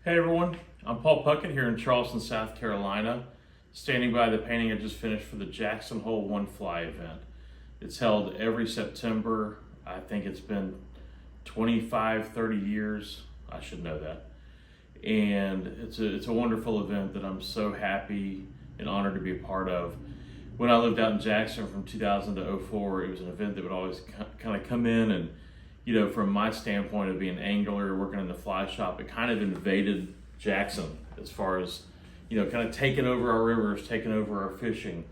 Hey everyone, I'm Paul Puckett here in Charleston, South Carolina, standing by the painting I just finished for the Jackson Hole One Fly event. It's held every September. I think it's been 25, 30 years. I should know that. And it's a wonderful event that I'm so happy and honored to be a part of. When I lived out in Jackson from 2000 to 2004, it was an event that would always kind of come in and, from my standpoint of being an angler, working in the fly shop, it kind of invaded Jackson as far as, kind of taking over our rivers, taking over our fishing.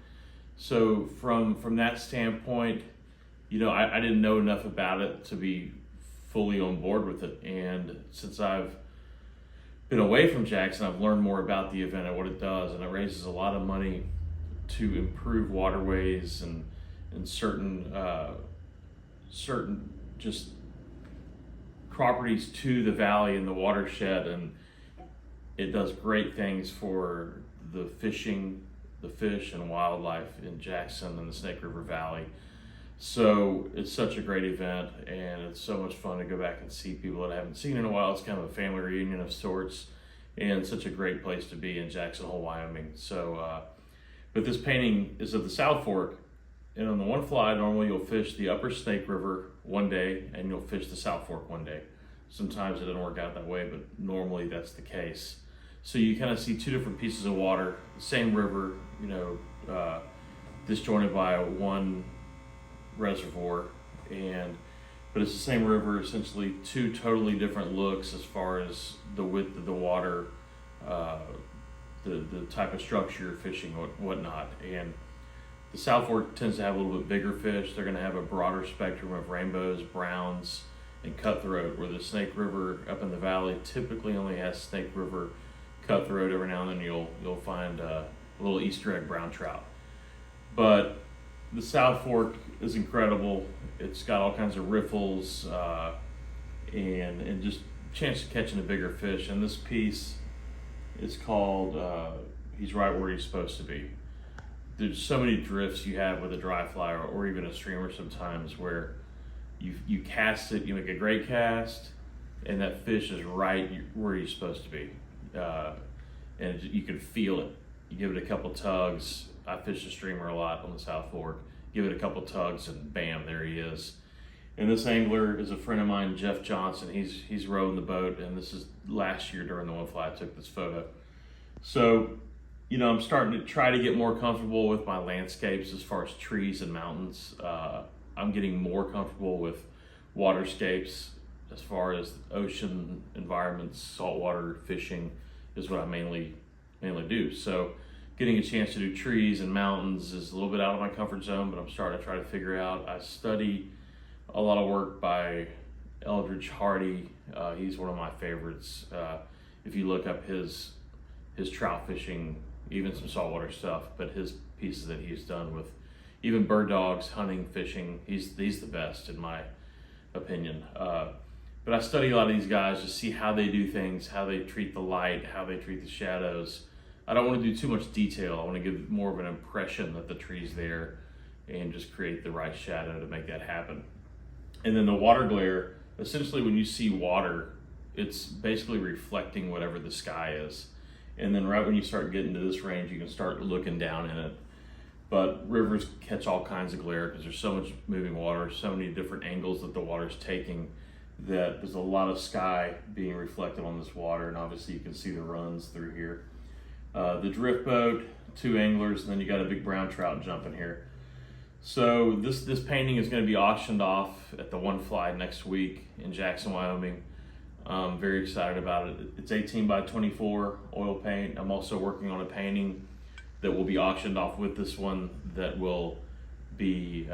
So from that standpoint, I didn't know enough about it to be fully on board with it. And since I've been away from Jackson, I've learned more about the event and what it does, and it raises a lot of money to improve waterways and certain just properties to the valley and the watershed, and it does great things for the fishing, the fish and wildlife in Jackson and the Snake River Valley. So it's such a great event, and it's so much fun to go back and see people that I haven't seen in a while. It's kind of a family reunion of sorts, and such a great place to be in Jackson Hole, Wyoming. So, but this painting is of the South Fork, and on the One Fly, normally you'll fish the upper Snake River one day, and you'll fish the South Fork one day. Sometimes it doesn't work out that way, but normally that's the case. So you kind of see two different pieces of water, same river, disjointed by one reservoir, but it's the same river, essentially two totally different looks as far as the width of the water, the type of structure you're fishing, whatnot. And the South Fork tends to have a little bit bigger fish. They're going to have a broader spectrum of rainbows, browns, and cutthroat, where the Snake River up in the valley typically only has Snake River cutthroat. Every now and then you'll find a little Easter egg brown trout. But the South Fork is incredible. It's got all kinds of riffles and just chance of catching a bigger fish. And this piece is called He's Right Where He's Supposed to Be. There's so many drifts you have with a dry fly or even a streamer sometimes where you cast it, you make a great cast, and that fish is right where he's supposed to be. And you can feel it. You give it a couple tugs. I fish a streamer a lot on the South Fork. Give it a couple tugs and bam, there he is. And this angler is a friend of mine, Jeff Johnson. He's rowing the boat, and this is last year during the One Fly I took this photo. So, I'm starting to try to get more comfortable with my landscapes as far as trees and mountains. I'm getting more comfortable with waterscapes as far as ocean environments, saltwater fishing is what I mainly do. So getting a chance to do trees and mountains is a little bit out of my comfort zone, but I'm starting to try to figure out. I study a lot of work by Eldridge Hardy. He's one of my favorites. If you look up his trout fishing, even some saltwater stuff, but his pieces that he's done with even bird dogs, hunting, fishing, he's the best in my opinion. But I study a lot of these guys to see how they do things, how they treat the light, how they treat the shadows. I don't want to do too much detail. I want to give more of an impression that the tree's there and just create the right shadow to make that happen. And then the water glare, essentially when you see water, it's basically reflecting whatever the sky is. And then right when you start getting to this range, you can start looking down in it. But rivers catch all kinds of glare because there's so much moving water, so many different angles that the water's taking, that there's a lot of sky being reflected on this water. And obviously you can see the runs through here. The drift boat, two anglers, and then you got a big brown trout jumping here. So this painting is going to be auctioned off at the One Fly next week in Jackson, Wyoming. I'm very excited about it. It's 18 by 24 oil paint. I'm also working on a painting that will be auctioned off with this one that will be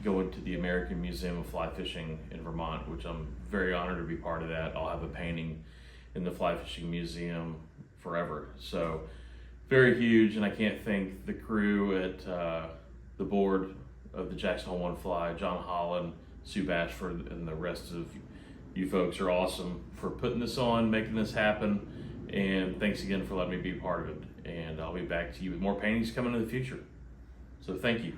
going to the American Museum of Fly Fishing in Vermont, which I'm very honored to be part of that. I'll have a painting in the Fly Fishing Museum forever. So very huge, and I can't thank the crew at the board of the Jackson Hole One Fly, John Holland, Sue Bashford, and the rest of you folks are awesome for putting this on, making this happen, and thanks again for letting me be a part of it. And I'll be back to you with more paintings coming in the future. So thank you.